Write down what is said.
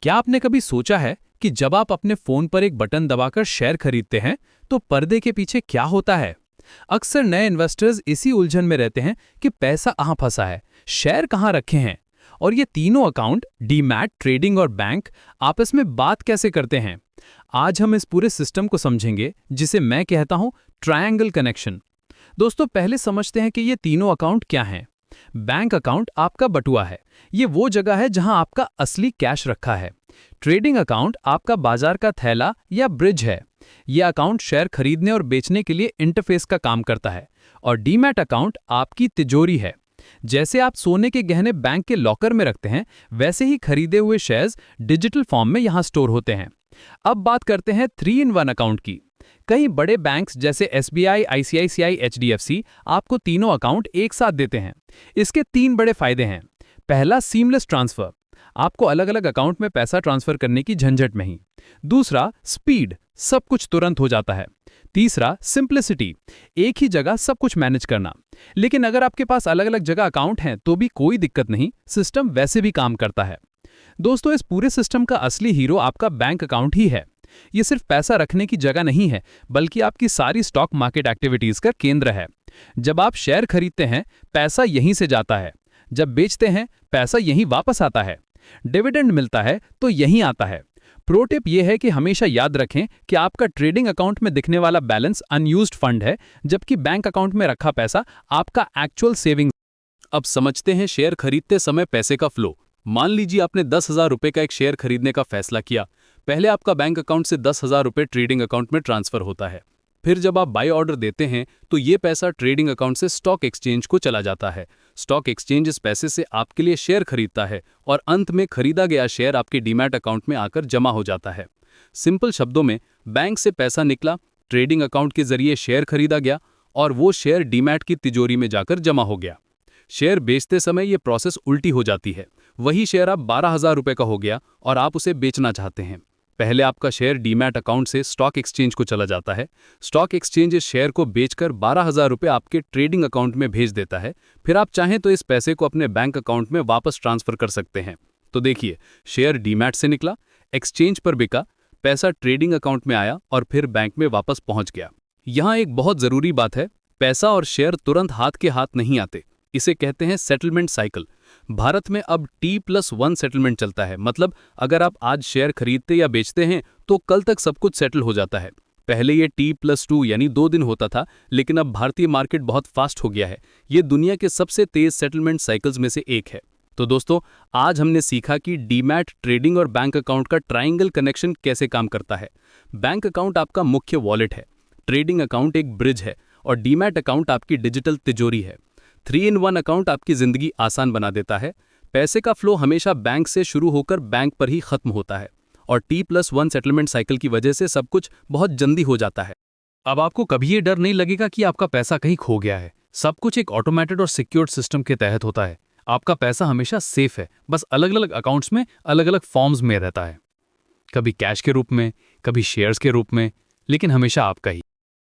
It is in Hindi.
क्या आपने कभी सोचा है कि जब आप अपने फोन पर एक बटन दबाकर शेयर खरीदते हैं तो पर्दे के पीछे क्या होता है? अक्सर नए इन्वेस्टर्स इसी उलझन में रहते हैं कि पैसा कहाँ फंसा है, शेयर कहाँ रखे हैं, और ये तीनों अकाउंट डीमैट, ट्रेडिंग और बैंक आपस में बात कैसे करते हैं। आज हम इस पूरे सिस्टम को समझेंगे जिसे मैं कहता हूं ट्रायंगल कनेक्शन। दोस्तों, पहले समझते हैं कि ये तीनों अकाउंट क्या हैं। बैंक अकाउंट आपका बटुआ है, ये वो जगह है जहां आपका असली कैश रखा है। ट्रेडिंग अकाउंट आपका बाजार का थैला या ब्रिज है, यह अकाउंट शेयर खरीदने और बेचने के लिए इंटरफेस का काम करता है। और डीमैट अकाउंट आपकी तिजोरी है। जैसे आप सोने के गहने बैंक के लॉकर में रखते हैं, वैसे ही खरीदे हुए शेयर्स डिजिटल फॉर्म में यहां स्टोर होते हैं। अब बात करते हैं 3-in-1 अकाउंट की। कई बड़े बैंक्स जैसे एसबीआई, आईसीआईसीआई, एचडीएफसी आपको तीनों अकाउंट एक साथ देते हैं। इसके 3 बड़े फायदे हैं। पहला, सीमलेस ट्रांसफर, आपको अलग अलग अकाउंट में पैसा ट्रांसफर करने की झंझट नहीं। दूसरा, स्पीड, सब कुछ तुरंत हो जाता है। तीसरा, सिंप्लिसिटी, एक ही जगह सब कुछ मैनेज करना। लेकिन अगर आपके पास अलग अलग जगह अकाउंट हैं तो भी कोई दिक्कत नहीं, सिस्टम वैसे भी काम करता है। दोस्तों, इस पूरे सिस्टम का असली हीरो आपका बैंक अकाउंट ही है। ये सिर्फ पैसा रखने की जगह नहीं है, बल्कि आपकी सारी स्टॉक मार्केट एक्टिविटीज का केंद्र है। जब आप शेयर खरीदते हैं, पैसा यहीं से जाता है। जब बेचते हैं, पैसा यहीं वापस आता है। डिविडेंड मिलता है तो यहीं आता है। प्रो टिप यह है कि हमेशा याद रखें कि आपका ट्रेडिंग अकाउंट में दिखने वाला बैलेंस अनयूज्ड फंड है, जबकि बैंक अकाउंट में रखा पैसा आपका एक्चुअल सेविंग्स। अब समझते हैं शेयर खरीदते समय पैसे का फ्लो। मान लीजिए आपने 10,000 रुपए का एक शेयर खरीदने का फैसला किया। पहले आपका बैंक अकाउंट से 10,000 रुपए ट्रेडिंग अकाउंट में ट्रांसफर होता है। फिर जब आप बाय ऑर्डर देते हैं तो ये पैसा ट्रेडिंग अकाउंट से स्टॉक एक्सचेंज को चला जाता है। स्टॉक एक्सचेंज इस पैसे से आपके लिए शेयर खरीदता है और अंत में खरीदा गया शेयर आपके डीमैट अकाउंट में आकर जमा हो जाता है। सिंपल शब्दों में, बैंक से पैसा निकला, ट्रेडिंग अकाउंट के जरिए शेयर खरीदा गया और वो शेयर डीमैट की तिजोरी में जाकर जमा हो गया। शेयर बेचते समय ये प्रोसेस उल्टी हो जाती है। वही शेयर अब 12,000 रुपए का हो गया और आप उसे बेचना चाहते हैं। पहले आपका शेयर डीमैट अकाउंट से स्टॉक एक्सचेंज को चला जाता है। स्टॉक एक्सचेंज इस शेयर को बेचकर 12,000 रुपए आपके ट्रेडिंग अकाउंट में भेज देता है। फिर आप चाहें तो इस पैसे को अपने बैंक अकाउंट में वापस ट्रांसफर कर सकते हैं। तो देखिए, शेयर डीमैट से निकला, एक्सचेंज पर बिका, पैसा ट्रेडिंग अकाउंट में आया और फिर बैंक में वापस पहुंच गया। यहाँ एक बहुत जरूरी बात है, पैसा और शेयर तुरंत हाथ के हाथ नहीं आते। इसे कहते हैं सेटलमेंट साइकिल। भारत में अब T+1 सेटलमेंट चलता है। मतलब अगर आप आज शेयर खरीदते या बेचते हैं तो कल तक सब कुछ सेटल हो जाता है। पहले ये T+2 यानी 2 दिन होता था, लेकिन अब भारतीय मार्केट बहुत फास्ट हो गया है। ये दुनिया के सबसे तेज सेटलमेंट साइकिल्स में से एक है। तो दोस्तों, आज हमने सीखा कि डीमैट, ट्रेडिंग और बैंक अकाउंट का ट्रायंगल कनेक्शन कैसे काम करता है। बैंक अकाउंट आपका मुख्य वॉलेट है, ट्रेडिंग अकाउंट एक ब्रिज है और डीमैट अकाउंट आपकी डिजिटल तिजोरी है। 3-in-1 अकाउंट आपकी जिंदगी आसान बना देता है। पैसे का फ्लो हमेशा बैंक से शुरू होकर बैंक पर ही खत्म होता है और T+1 सेटलमेंट साइकिल की वजह से सब कुछ बहुत जल्दी हो जाता है। अब आपको कभी ये डर नहीं लगेगा कि आपका पैसा कहीं खो गया है। सब कुछ एक ऑटोमेटेड और सिक्योर्ड सिस्टम के तहत होता है। आपका पैसा हमेशा सेफ है, बस अलग अलग अकाउंट्स में अलग अलग फॉर्म्स में रहता है। कभी कैश के रूप में, कभी शेयर्स के रूप में, लेकिन हमेशा आपका ही।